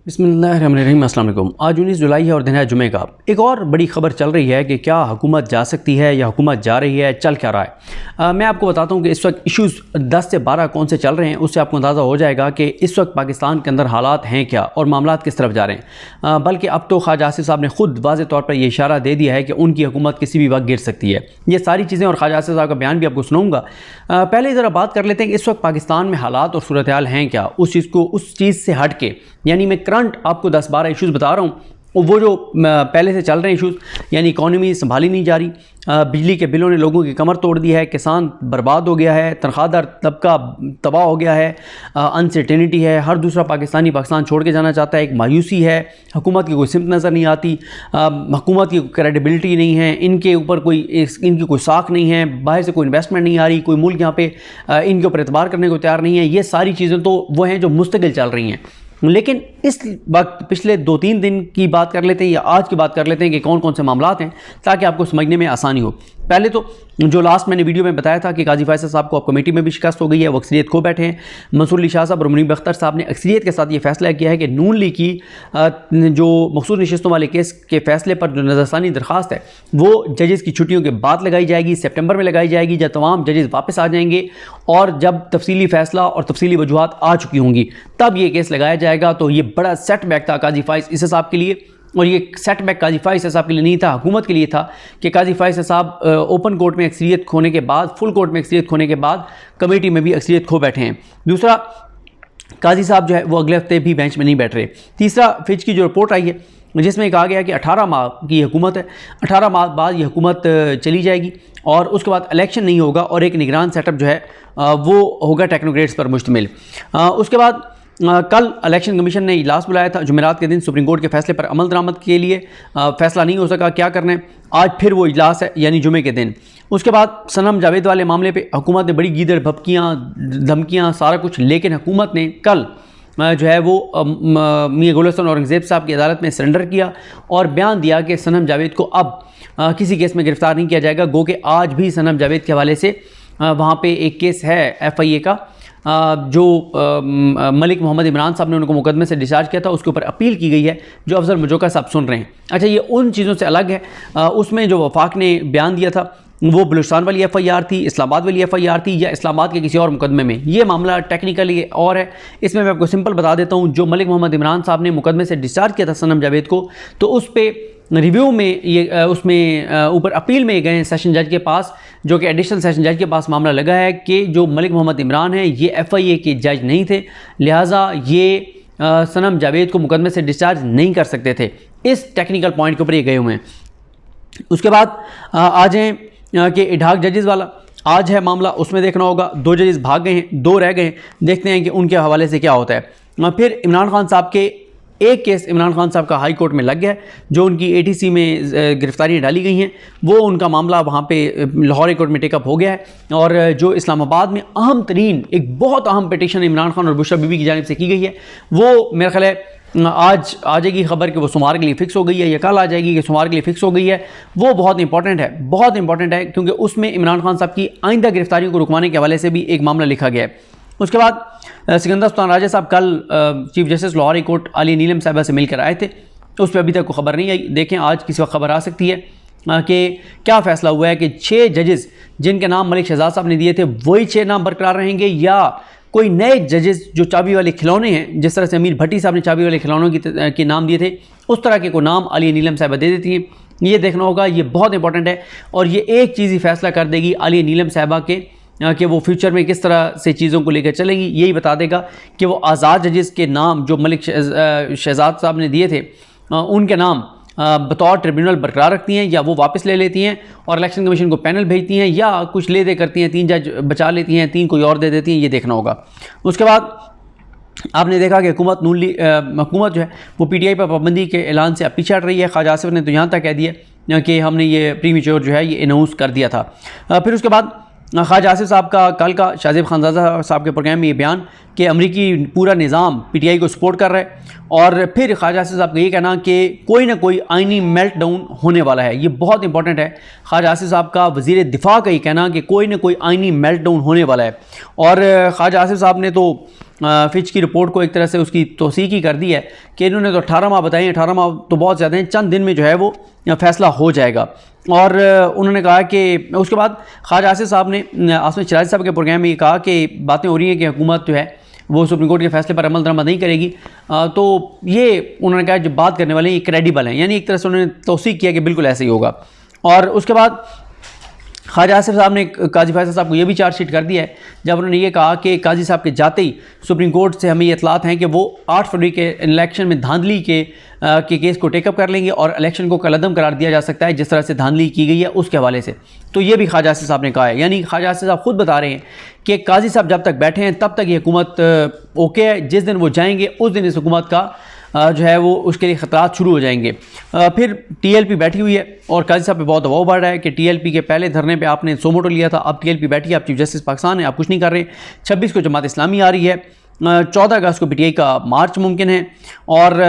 बिस्मिल्लाहिर्रहमानिर्रहीम। अस्सलाम वालेकुम। आज 19 जुलाई है और दिन है जुमे का। एक और बड़ी खबर चल रही है कि क्या हुकूमत जा सकती है या हुकूमत जा रही है, चल क्या रहा है। मैं आपको बताता हूँ कि इस वक्त इश्यूज़ 10 से 12 कौन से चल रहे हैं, उससे आपको अंदाज़ा हो जाएगा कि इस वक्त पाकिस्तान के अंदर हालात हैं क्या और मामलात किस तरफ जा रहे हैं। बल्कि अब तो ख्वाजा आसिफ साहब ने खुद वाज़ेह तौर पर यह इशारा दे दिया है कि उनकी हुकूमत किसी भी वक्त गिर सकती है। ये सारी चीज़ें और ख्वाजा आसिफ साहब का बयान भी आपको सुनाऊँगा। पहले ज़रा बात कर लेते हैं कि इस वक्त पाकिस्तान में हालात और सूरत हाल हैं क्या, उस चीज़ से हट के, यानी मैं करंट आपको 10-12 इश्यूज़ बता रहा हूँ। वो जो पहले से चल रहे हैं इश्यूज़, यानी इकॉनमी संभाली नहीं जा रही, बिजली के बिलों ने लोगों की कमर तोड़ दी है, किसान बर्बाद हो गया है, तनख्वाहदार तबका तबाह हो गया है, अनसर्टेनिटी है, हर दूसरा पाकिस्तानी पाकिस्तान छोड़ के जाना चाहता है, एक मायूसी है, हुकूमत की कोई सिमत नज़र नहीं आती, हुकूमत की क्रेडिबिलिटी नहीं है, इनके ऊपर इनकी कोई साख नहीं है, बाहर से कोई इन्वेस्टमेंट नहीं आ रही, कोई मुल्क यहाँ पे इनके ऊपर एतबार करने को तैयार नहीं है। ये सारी चीज़ें तो वो हैं जो मुस्तकिल चल रही हैं। लेकिन इस वक्त पिछले 2-3 दिन की बात कर लेते हैं या आज की बात कर लेते हैं कि कौन कौन से मामलात हैं, ताकि आपको समझने में आसानी हो। पहले तो जो लास्ट मैंने वीडियो में बताया था कि काजी फैसल साहब को अब कमेटी में भी शिकस्त हो गई है, वो अक्सरियत खो बैठे हैं। मंसूर अली शाह साहब और मुनीब अख्तर साहब ने अक्सरियत के साथ ये फैसला किया है कि नून लीग की जो मखसूस नशिस्तों वाले केस के फैसले पर जो नज़रसानी दरख्वास्त है वो जजेस की छुट्टियों के बाद लगाई जाएगी, सितंबर में लगाई जाएगी, जब तमाम जजेस वापस आ जाएंगे और जब तफसीली फ़ैसला और तफसीली वजूहात आ चुकी होंगी तब ये केस लगाया जाएगा। तो ये बड़ा सेटबैक था काजी फैसल साहब के लिए, और ये सेटबैक काजी फैसल साहब के लिए नहीं था, हुकूमत के लिए था कि काजी फैसल साहब ओपन कोर्ट में अक्सरियत खोने के बाद, फुल कोर्ट में अक्सरियत खोने के बाद कमेटी में भी अक्सरियत खो बैठे हैं। दूसरा, काजी साहब जो है वो अगले हफ्ते भी बेंच में नहीं बैठ रहे। तीसरा, फिच की जो रिपोर्ट आई है जिसमें कहा गया कि 18 माह की हुकूमत है, 18 माह बाद ये हुकूमत चली जाएगी और उसके बाद इलेक्शन नहीं होगा और एक निगरान सेटअप जो है वो होगा टेक्नोक्रेट्स पर मुश्तमिल। उसके बाद कल इलेक्शन कमीशन ने इजलास बुलाया था जुमेरात के दिन सुप्रीम कोर्ट के फैसले पर अमल दरामद के लिए। फैसला नहीं हो सका, क्या करना है, आज फिर वो इजलास है यानी जुमे के दिन। उसके बाद सनम जावेद वाले मामले पे हुकूमत ने बड़ी गीदड़ भपकियाँ धमकियाँ सारा कुछ, लेकिन हुकूमत ने कल जो है वो मियां गुलशन औरंगज़ेब साहब की अदालत में सरेंडर किया और बयान दिया कि सनम जावेद को अब किसी केस में गिरफ़्तार नहीं किया जाएगा। गो कि आज भी सनम जावेद के हवाले से वहाँ पे एक केस है FIA का, जो मलिक मोहम्मद इमरान साहब ने उनको मुकदमे से डिस्चार्ज किया था, उसके ऊपर अपील की गई है जो अफजल मजोका साहब सुन रहे हैं। अच्छा, ये उन चीज़ों से अलग है। उसमें जो वफाक ने बयान दिया था वो बलूचिस्तान वाली FIR थी, इस्लामाबाद वाली FIR थी या इस्लामाबाद के किसी और मुकदमे में। ये मामला टेक्निकली और है, इसमें मैं आपको सिंपल बता देता हूँ। जो मलिक मोहम्मद इमरान साहब ने मुकदमे से डिस्चार्ज किया था सनम जावेद को, तो उस पर रिव्यू में ये उसमें ऊपर अपील में गए सेशन जज के पास, जो कि एडिशनल सेशन जज के पास मामला लगा है कि जो मलिक मोहम्मद इमरान है ये FIA के जज नहीं थे, लिहाजा ये सनम जावेद को मुकदमे से डिस्चार्ज नहीं कर सकते थे। इस टेक्निकल पॉइंट के ऊपर ये गए हुए हैं। उसके बाद आज हैं कि इडाक जजेस वाला आज है मामला, उसमें देखना होगा 2 जजेस भाग गए हैं, 2 रह गए हैं, देखते हैं कि उनके हवाले से क्या होता है। फिर इमरान खान साहब के एक केस इमरान खान साहब का हाई कोर्ट में लग गया है, जो उनकी ATC में गिरफ्तारियाँ डाली गई हैं, वो उनका मामला वहाँ पे लाहौर हाई कोर्ट में टेकअप हो गया है। और जो इस्लामाबाद में अहम तरीन एक बहुत अहम पिटीशन इमरान खान और बुशरा बीबी की जानिब से की गई है, वो मेरा ख्याल है आज आ जाएगी खबर कि वो सोमवार के लिए फ़िक्स हो गई है, या कल आ जाएगी कि सोमवार के लिए फ़िक्स हो गई है। वो बहुत इंपॉर्टेंट है, बहुत इंपॉर्टेंट है, क्योंकि उसमें इमरान खान साहब की आइंदा गिरफ्तारियों को रुकवाने के हवाले से भी एक मामला लिखा गया है। उसके बाद सिकंदर सुल्तान राजा साहब कल chief justice Lahore high court Aliya Neelam साहिबा से मिलकर आए थे, उस पर अभी तक कोई खबर नहीं आई। देखें आज किसी वक्त खबर आ सकती है कि क्या फ़ैसला हुआ है कि 6 जजेस जिनके नाम मलिक शहजाद साहब ने दिए थे वही 6 नाम बरकरार रहेंगे, या कोई नए जजेस जो चाबी वाले खिलौने हैं, जिस तरह से अमीर भट्टी साहब ने चाबी वाले खिलौनों के नाम दिए थे, उस तरह के कोई नाम आलिया नीलम साहिबा दे देती हैं। ये देखना होगा, ये बहुत इंपॉर्टेंट है और ये एक चीज़ ही फैसला कर देगी आलिया नीलम साहिबा के कि वो फ्यूचर में किस तरह से चीज़ों को लेकर चलेंगी। यही बता देगा कि वो आज़ाद जजेस के नाम जो मलिक शहजाद साहब ने दिए थे उनके नाम बतौर ट्रिब्यूनल बरकरार रखती हैं, या वो वापस ले लेती हैं और इलेक्शन कमीशन को पैनल भेजती हैं, या कुछ ले दे करती हैं, 3 जज बचा लेती हैं, 3 कोई और दे देती हैं। ये देखना होगा। उसके बाद आपने देखा कि हुकूमत जो है वो PTI पर पाबंदी के ऐलान से अब पीछे हट रही है। ख्वाजा आसिफ ने तो यहाँ तक कह दिया कि हमने ये प्रीमेच्योर जो है ये अनाउंस कर दिया था। फिर उसके बाद ख्वाजा आसिफ साहब का कल का शाहजेब खानजादा साहब के प्रोग्राम में ये बयान कि अमरीकी पूरा निज़ाम PTI को सपोर्ट कर रहा है, और फिर ख्वाजा आसिफ साहब का ये कहना कि कोई ना कोई आइनी मेल्ट डाउन होने वाला है। ये बहुत इंपॉर्टेंट है। ख्वाजा आसिफ साहब का वज़ीर दिफा का ये कहना कि कोई ना कोई आइनी मेल्ट डाउन होने वाला है। और ख्वाजा आसिफ साहब ने तो फिच की रिपोर्ट को एक तरह से उसकी तौसीक ही कर दी है कि इन्होंने तो 18 माह बताए, 18 माह तो बहुत ज़्यादा हैं, चंद दिन में जो है वो फैसला हो जाएगा। और उन्होंने कहा कि उसके बाद ख्वाजा आसिफ साहब ने आसमित शराजी साहब के प्रोग्राम में ये कहा कि बातें हो रही हैं कि हुकूमत जो है वो सुप्रीम कोर्ट के फैसले पर अमल दरामद नहीं करेगी। तो ये उन्होंने कहा जो बात करने वाले हैं ये क्रेडिबल हैं, यानी एक तरह से उन्होंने तौसीक किया कि बिल्कुल ऐसे ही होगा। और उसके बाद ख्वाजा आसिफ साहब ने काजी फैसल साहब को ये भी चार्जशीट कर दिया है, जब उन्होंने ये कहा कि काजी साहब के जाते ही सुप्रीम कोर्ट से हमें ये इतलात हैं कि वो 8 फरवरी के इलेक्शन में धांधली के केस को टेकअप कर लेंगे और इलेक्शन को कलअदम करार दिया जा सकता है जिस तरह से धांधली की गई है उसके हवाले से। तो ये भी ख्वाजा आसिफ साहब ने कहा है, यानी ख्वाजा आसिफ साहब खुद बता रहे हैं कि काजी साहब जब तक बैठे हैं तब तक ये हुकूमत ओके है, जिस दिन वो जाएंगे उस दिन इस हुकूमत का जो है वो उसके लिए ख़तरात शुरू हो जाएंगे। फिर टीएलपी बैठी हुई है और काजी साहब पे बहुत दबाव बढ़ रहा है कि टीएलपी के पहले धरने पे आपने सो मोटो लिया था, अब टीएलपी बैठी है, आप चीफ जस्टिस पाकिस्तान है, आप कुछ नहीं कर रहे। 26 को जमात इस्लामी आ रही है, 14 अगस्त को पीटीआई का मार्च मुमकिन है और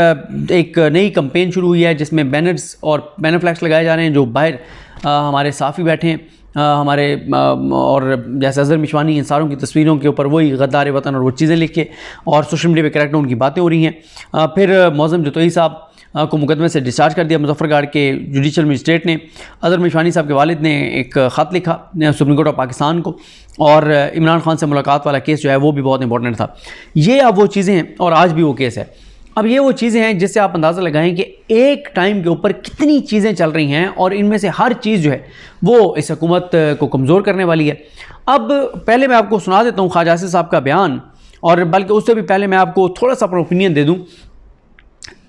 एक नई कंपेन शुरू हुई है जिसमें बैनर्स और बैनर फ्लैग्स लगाए जा रहे हैं जो बाहर हमारे साफ़ी बैठे हैं हमारे और जैसे अज़हर मिशवानी इन सारों की तस्वीरों के ऊपर वही गद्दार वतन और वो चीज़ें लिख के और सोशल मीडिया पे करेक्ट उनकी बातें हो रही हैं। फिर मौज़म जतोई साहब को मुकदमे से डिस्चार्ज कर दिया मुजफ्फरगढ़ के जुडिशल मजिस्ट्रेट ने। अज़हर मिशवानी साहब के वालिद ने एक ख़त लिखा सुप्रीम कोर्ट ऑफ पाकिस्तान को और इमरान खान से मुलाकात वाला केस जो है वो भी बहुत इंपॉर्टेंट था। ये अब वो चीज़ें हैं और आज भी वो केस है। अब ये वो चीज़ें हैं जिससे आप अंदाज़ा लगाएं कि एक टाइम के ऊपर कितनी चीज़ें चल रही हैं और इनमें से हर चीज़ जो है वो इस हुकूमत को कमज़ोर करने वाली है। अब पहले मैं आपको सुना देता हूँ ख्वाजा आसिफ साहब का बयान, और बल्कि उससे भी पहले मैं आपको थोड़ा सा अपना ओपिनियन दे दूँ।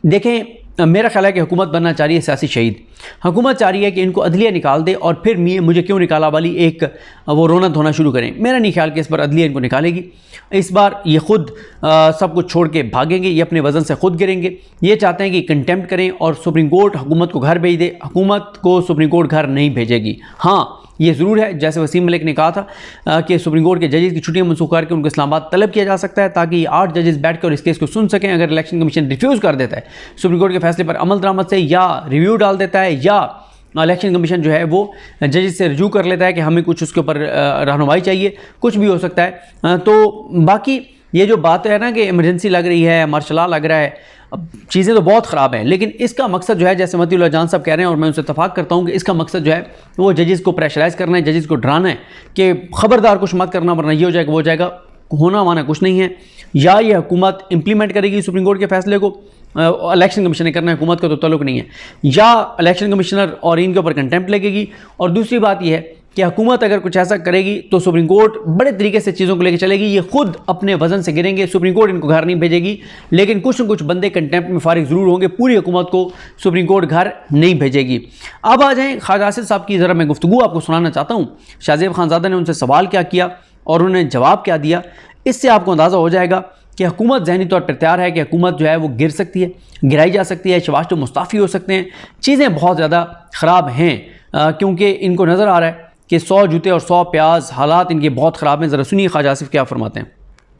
देखें, मेरा ख्याल है कि हुकूमत बनना चाह रही है सियासी शहीद। हुकूमत चाह रही है कि इनको अदलिया निकाल दे और फिर मुझे क्यों निकाला वाली एक वो रोना धोना शुरू करें। मेरा नहीं ख्याल कि इस पर अदलिया इनको निकालेगी। इस बार ये खुद सब कुछ छोड़ के भागेंगे, ये अपने वज़न से खुद गिरेंगे। ये चाहते हैं कि कंटेम्प्ट करें और सुप्रीम कोर्ट हुकूमत को घर भेज दे। हुकूमत को सुप्रीम कोर्ट घर नहीं भेजेगी। हाँ, ये ज़रूर है, जैसे वसीम मलिक ने कहा था कि सुप्रीम कोर्ट के जजेस की छुट्टियां मनसूख करके उनको इस्लामाबाद तलब किया जा सकता है ताकि 8 जजेस बैठकर इस केस को सुन सकें। अगर इलेक्शन कमीशन रिफ्यूज़ कर देता है सुप्रीम कोर्ट के फैसले पर अमल दरामद से, या रिव्यू डाल देता है, या इलेक्शन कमीशन जो है वो जजेस से रजू कर लेता है कि हमें कुछ उसके ऊपर रहनुमाई चाहिए, कुछ भी हो सकता है। तो बाकी ये जो बात है ना कि इमरजेंसी लग रही है, मार्शल लॉ लग रहा है, अब चीज़ें तो बहुत ख़राब हैं, लेकिन इसका मकसद जो है जैसे मतीउल्लाह जान साहब कह रहे हैं और मैं उनसे इत्तफाक करता हूँ कि इसका मकसद जो है वो जजेस को प्रेशराइज़ करना है, जजेस को डराना है कि ख़बरदार कुछ मत करना वरना ये हो जाएगा वो हो जाएगा। होना माना कुछ नहीं है। या ये हुकूमत इम्प्लीमेंट करेगी सुप्रीम कोर्ट के फैसले को, इलेक्शन कमीशन ने करना है, हुकूमत का तो ताल्लुक नहीं है, या इलेक्शन कमिश्नर और इनके ऊपर कंटेम्प्ट लगेगी। और दूसरी बात यह है कि हुकूमत अगर कुछ ऐसा करेगी तो सुप्रीम कोर्ट बड़े तरीके से चीज़ों को लेकर चलेगी। ये खुद अपने वजन से गिरेंगे, सुप्रीम कोर्ट इनको घर नहीं भेजेगी, लेकिन कुछ न कुछ बंदे कंटेम्प्ट में फारिग ज़रूर होंगे। पूरी हुकूमत को सुप्रीम कोर्ट घर नहीं भेजेगी। अब आ जाएँ ख्वाजा आसिफ साहब की, ज़रा मैं गुफ्तगू आपको सुनाना चाहता हूँ। शाहजेब खानज़ादा ने उनसे सवाल क्या किया और उन्होंने जवाब क्या दिया, इससे आपको अंदाज़ा हो जाएगा कि हुकूमत ज़हनी तौर पर तैयार है कि हुकूमत जो है वो गिर सकती है, गिराई जा सकती है, शहबाज शरीफ मुस्ताफ़ी हो सकते हैं। चीज़ें बहुत ज़्यादा ख़राब हैं क्योंकि इनको नज़र आ रहा है कि 100 जूते और 100 प्याज, हालात इनके बहुत ख़राब हैं। ज़रा सुनिए ख्वाजा आसिफ क्या फरमाते हैं।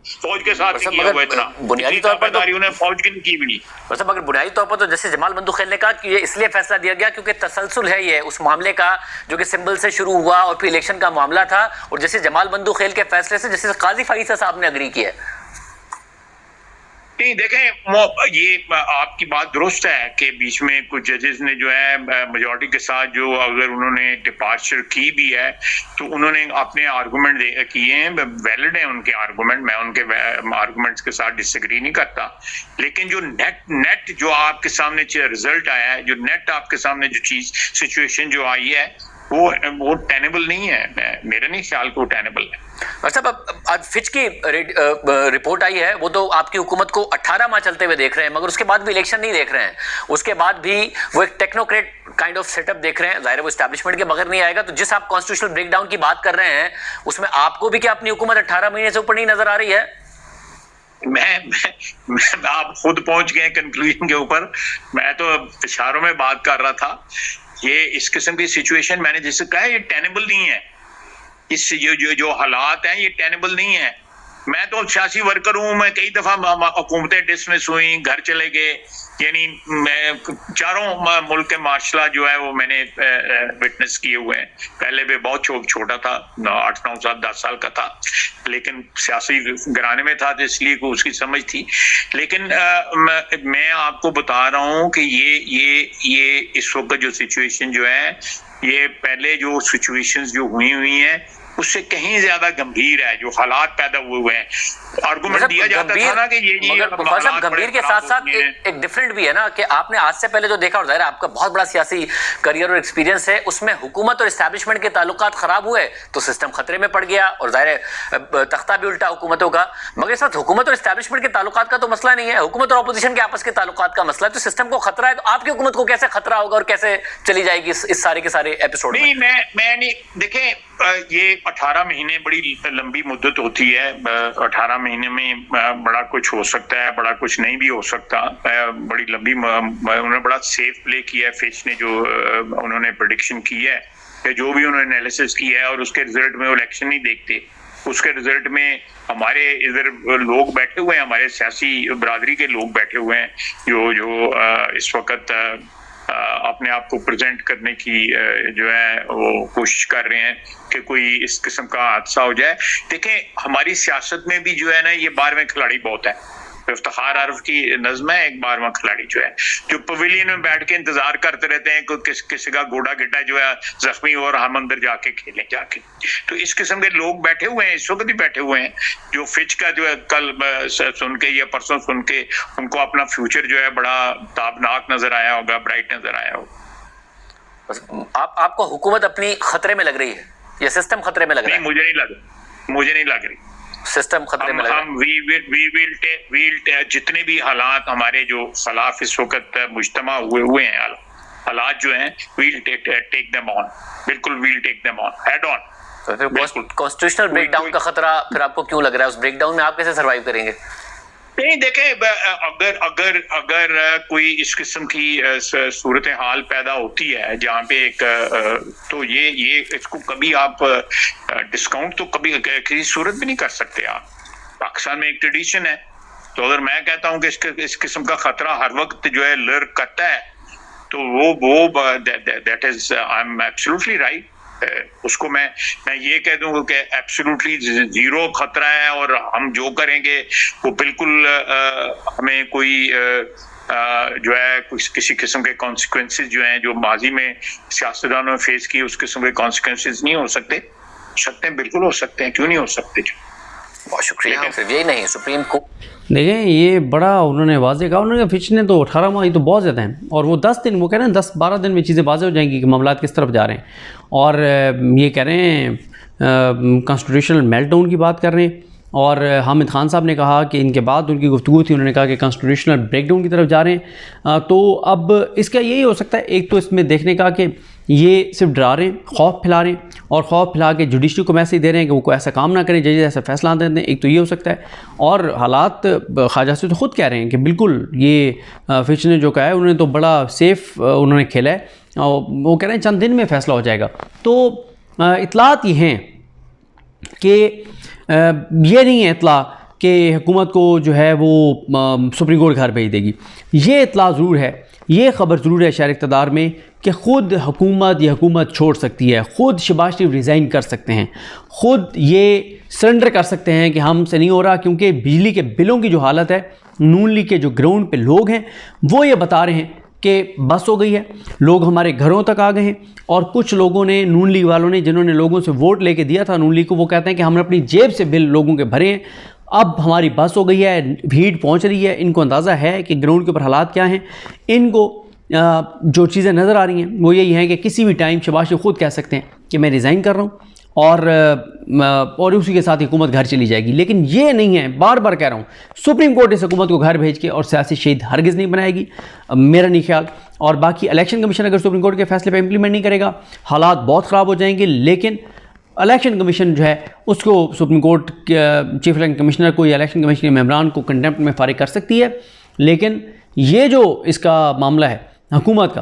फौज के साथ किया हुआ इतना बुनियादी तौर पर तो उन्हें फौज की नहीं की भी नहीं। वैसे मगर बुनियादी तौर पर तो जैसे जमाल बंदूखेल ने कहा कि ये इसलिए फैसला दिया गया क्योंकि तसलसल है ये उस मामले का जो कि सिंबल से शुरू हुआ और फिर इलेक्शन का मामला था, और जैसे जमाल बंदूखेल के फैसले से जैसे काजी फाइसा साहब ने अग्री किया। नहीं देखें, ये आपकी बात दुरुस्त है कि बीच में कुछ जजेस ने जो है मेजॉरिटी के साथ जो अगर उन्होंने डिपार्चर की भी है तो उन्होंने अपने आर्गूमेंट किए हैं, वैलिड है उनके आर्गूमेंट, मैं उनके आर्गूमेंट्स के साथ डिसएग्री नहीं करता। लेकिन जो नेट जो आपके सामने रिजल्ट आया है, जो नेट आपके सामने जो चीज सिचुएशन जो आई है वो टेनेबल नहीं है। मेरा नहीं ख्याल को टेनेबल है। अच्छा, अब फिच की रिपोर्ट आई है, वो तो आपकी हुकूमत को 18 माह चलते हुए देख रहे हैं, मगर उसके बाद भी इलेक्शन नहीं देख रहे हैं, उसके बाद भी वो एक टेक्नोक्रेट काइंड ऑफ सेटअप देख रहे हैं। जाहिर है वो एस्टैब्लिशमेंट के बगैर नहीं आएगा। तो जिस आप कॉन्स्टिट्यूशनल ब्रेकडाउन की बात कर रहे हैं उसमें आपको भी क्या अपनी हुकूमत 18 महीने से ऊपर नहीं नजर आ रही है? मैं आप खुद पहुंच गए कंक्लूजन के ऊपर। मैं तो इशारों में बात कर रहा था। ये इस किस्म की सिचुएशन मैंने जैसे कहा ये टेनेबल नहीं है। इस जो हालात हैं ये टेनेबल नहीं है। मैं तो सियासी वर्कर हूँ, मैं कई दफा हुकूमतें डिसमिस हुई, घर चले गए, यानी मैं चारों मुल्क के मार्शल जो है वो मैंने विटनेस किए हुए हैं। पहले भी बहुत छोटा था, 8, 9 साल 10 साल का था, लेकिन सियासी घराने में था तो इसलिए को उसकी समझ थी। लेकिन मैं आपको बता रहा हूँ कि ये इस वक्त जो सिचुएशन जो है, ये पहले जो सिचुएशंस जो हुई हैं उससे कहीं ज्यादा गंभीर है, जो हालात पैदा हुए हैं। आर्गुमेंट दिया जाता था ना कि ये गंभीर के साथ साथ एक डिफरेंट भी है ना कि आपने आज से पहले जो देखा, और जाहिर है आपका बहुत बड़ा सियासी करियर और एक्सपीरियंस है, उसमें हुकूमत और एस्टैब्लिशमेंट के ताल्लुकात खराब हुए तो सिस्टम खतरे में पड़ गया और जाहिर है तख्ता भी उल्टा हुकूमतों का। मगर इस वक्त हुकूमत और एस्टैब्लिशमेंट के ताल्लुकात का तो मसला नहीं है, हुकूमत और अपोजिशन के आपस के ताल्लुकात का मसला है। तो सिस्टम को खतरा है तो आपकी हुकूमत को कैसे खतरा होगा और कैसे चली जाएगी इस सारे के सारे एपिसोड में? मैं नहीं, देखें ये 18 महीने बड़ी लंबी मुद्दत होती है। 18 महीने में बड़ा कुछ हो सकता है, बड़ा कुछ नहीं भी हो सकता। बड़ी लंबी उन्होंने बड़ा सेफ प्ले किया है फिच ने, जो उन्होंने प्रेडिक्शन की है कि जो भी उन्होंने एनालिसिस किया है और उसके रिजल्ट में वो इलेक्शन नहीं देखते, उसके रिजल्ट में हमारे इधर लोग बैठे हुए हैं, हमारे सियासी बरादरी के लोग बैठे हुए हैं जो इस वक्त अपने आप को प्रेजेंट करने की जो है वो कोशिश कर रहे हैं कि कोई इस किस्म का हादसा हो जाए। देखें हमारी सियासत में भी जो है ना, ये 12वें खिलाड़ी बहुत है। इफ्तिखार आरिफ की नज़्म है, एक 12वां खिलाड़ी जो है, जो पवेलियन में बैठ के इंतजार करते रहते हैं कि किसी का गोड़ा गिड्डा जो है जख्मी हो और हम अंदर जाके खेलें जाके। तो इस किस्म के लोग बैठे हुए हैं, इस वक्त भी बैठे हुए हैं, जो फिच का जो है कल सुन के या परसों सुन के उनको अपना फ्यूचर जो है बड़ा ताबनाक नजर आया होगा, ब्राइट नजर आया होगा। आपको हुकूमत अपनी खतरे में लग रही है या सिस्टम खतरे में लग रहा है? मुझे नहीं लग रही सिस्टम खतरे में लग रहा है। हम जितने भी हालात हमारे जो खिलाफ इस वक्त मुज्तमा हुए हैं, हालात जो हैं, वील टेक देम ऑन, बिल्कुल will take them on, head on. Constitutional breakdown का खतरा फिर आपको क्यों लग रहा है? उस ब्रेकडाउन में आप कैसे सर्वाइव करेंगे? नहीं देखें, अगर कोई इस किस्म की सूरत हाल पैदा होती है जहाँ पे एक तो ये इसको कभी आप डिस्काउंट तो कभी किसी सूरत भी नहीं कर सकते आप। पाकिस्तान में एक ट्रेडिशन है, तो अगर मैं कहता हूँ कि इस किस्म का खतरा हर वक्त जो है लर्क करता है, तो वो that is I am absolutely right. उसको मैं ये कह दूंगा कि एब्सोल्युटली जीरो खतरा है और हम जो करेंगे वो बिल्कुल हमें कोई जो है किसी किस्म के कॉन्सिक्वेंसेस जो हैं, जो माजी में सियासतदानों ने फेस किए, उस किस्म के कॉन्सिक्वेंसेस नहीं हो सकते। बिल्कुल हो सकते हैं, क्यों नहीं हो सकते? बहुत शुक्रिया। सिर्फ यही नहीं, सुप्रीम कोर्ट देखें ये बड़ा उन्होंने वाजे कहा, उन्होंने फिच ने तो 18 माह, ये तो बहुत ज़्यादा हैं, और वो 10 दिन, वो कह रहे हैं 10-12 दिन में चीज़ें वाज़ेह हो जाएंगी कि मामलात किस तरफ जा रहे हैं। और ये कह रहे हैं कॉन्स्टिट्यूशनल मेल्टडाउन की बात कर रहे हैं। और हामिद खान साहब ने कहा कि इनके बाद उनकी गुफ्तगू थी, उन्होंने कहा कि कॉन्स्टिट्यूशनल ब्रेकडाउन की तरफ जा रहे हैं। तो अब इसका यही हो सकता है, एक तो इसमें देखने का कि ये सिर्फ डरा रहे हैं, खौफ फैला रहे हैं, और खौफ फैला के जुडिशरी को मैसेज दे रहे हैं कि वो कोई ऐसा काम ना करें, जजेस ऐसा फैसला दे दें। एक तो ये हो सकता है, और हालात ख्वाजा से तो ख़ुद कह रहे हैं कि बिल्कुल ये फिच ने जो कहा है उन्होंने तो बड़ा सेफ उन्होंने खेला है, और वो कह रहे हैं चंद दिन में फ़ैसला हो जाएगा। तो इतलात ये हैं कि ये नहीं है इतला कि हुकूमत को जो है वो सुप्रीम कोर्ट घर भेज देगी। ये इतला ज़रूर है, ये ख़बर ज़रूर है शहर इक़्तिदार में कि ख़ुद हुकूमत या हुकूमत छोड़ सकती है, ख़ुद शहबाज शरीफ रिज़ाइन कर सकते हैं, ख़ुद ये सरेंडर कर सकते हैं कि हमसे नहीं हो रहा। क्योंकि बिजली के बिलों की जो हालत है, नून लीग के जो ग्राउंड पे लोग हैं वो ये बता रहे हैं कि बस हो गई है, लोग हमारे घरों तक आ गए हैं। और कुछ लोगों ने, नून लीग वालों ने, जिन्होंने लोगों से वोट लेके दिया था नून लीग को, वो कहते हैं कि हमने अपनी जेब से बिल लोगों के भरे हैं, अब हमारी बस हो गई है, भीड़ पहुंच रही है। इनको अंदाज़ा है कि ग्राउंड के ऊपर हालात क्या हैं। इनको जो चीज़ें नज़र आ रही हैं वो यही हैं कि किसी भी टाइम शहबाज शरीफ खुद कह सकते हैं कि मैं रिज़ाइन कर रहा हूँ, और उसी के साथ हुकूमत घर चली जाएगी। लेकिन ये नहीं है, बार बार कह रहा हूँ, सुप्रीम कोर्ट इस हुकूमत को घर भेज के और सियासी शहीद हरगिज़ नहीं बनाएगी, मेरा नहीं ख्याल। और बाकी इलेक्शन कमीशन अगर सुप्रीम कोर्ट के फैसले पर इम्प्लीमेंट नहीं करेगा, हालात बहुत ख़राब हो जाएंगे। लेकिन इलेक्शन कमीशन जो है उसको supreme court chief election commissioner को या इलेक्शन कमीशन के मेंबरान को कंटेम्प्ट में फारिग कर सकती है। लेकिन ये जो इसका मामला है हुकूमत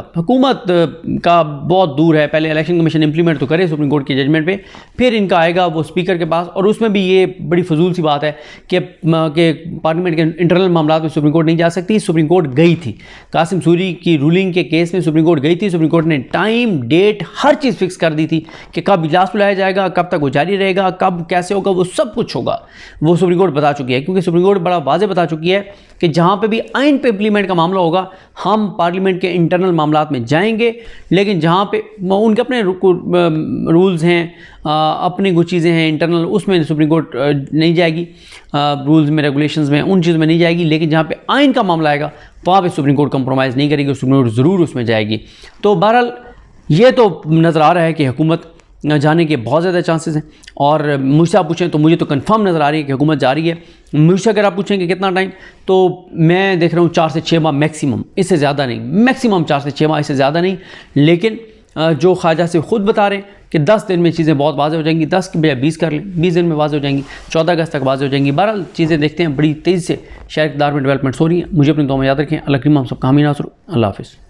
का बहुत दूर है। पहले इलेक्शन कमीशन इंप्लीमेंट तो करे सुप्रीम कोर्ट के जजमेंट पे, फिर इनका आएगा वो स्पीकर के पास, और उसमें भी ये बड़ी फजूल सी बात है कि पार्लियामेंट के इंटरनल मामला में सुप्रीम कोर्ट नहीं जा सकती। सुप्रीम कोर्ट गई थी, कासिम सूरी की रूलिंग के केस में सुप्रीम कोर्ट गई थी। सुप्रीम कोर्ट ने टाइम, डेट, हर चीज़ फिक्स कर दी थी कि कब इजलास बुलाया जाएगा, कब तक वो जारी रहेगा, कब कैसे होगा, वो सब कुछ होगा, वो सुप्रीम कोर्ट बता चुकी है। क्योंकि सुप्रीम कोर्ट बड़ा वाज़ेह बता चुकी है कि जहाँ पे भी आइन पे इम्प्लीमेंट का मामला होगा हम पार्लियामेंट के इंटरनल मामलात में जाएंगे, लेकिन जहाँ पे उनके अपने रूल्स हैं, अपनी कुछ चीज़ें हैं इंटरनल, उसमें सुप्रीम कोर्ट नहीं जाएगी, रूल्स में, रेगुलेशंस में, उन चीज़ों में नहीं जाएगी। लेकिन जहाँ पे आइन का मामला आएगा वहाँ पे सुप्रीम कोर्ट कंप्रोमाइज़ नहीं करेगी, सुप्रीम कोर्ट ज़रूर उसमें जाएगी। तो बहरहाल ये तो नज़र आ रहा है कि हुकूमत जाने के बहुत ज़्यादा चांसेस हैं। और मुझसे आप पूछें तो मुझे तो कंफर्म नज़र आ रही है कि हुकूमत जा रही है। मुझसे अगर आप पूछेंगे कितना टाइम, तो मैं देख रहा हूँ 4 से 6 माह मैक्सिमम, इससे ज़्यादा नहीं, मैक्सिमम 4 से 6 माह, इससे ज़्यादा नहीं। लेकिन जो ख्वाजा से ख़ुद बता रहे हैं कि 10 दिन में चीज़ें बहुत वाज़ेह हो जाएंगी, 10 की बजाय 20 कर लें, 20 दिन में वाज़ेह हो जाएंगी, 14 अगस्त तक वाज़ेह हो जाएंगी। बहरहाल चीज़ें देखते हैं, बड़ी तेज़ी से शहर इक़्तिदार में डेवलपमेंट्स हो रही हैं। मुझे अपनी दुआ में याद रखें। अल्लाह करीम हम सब का हामी नासर। अल्लाह हाफ़िज़।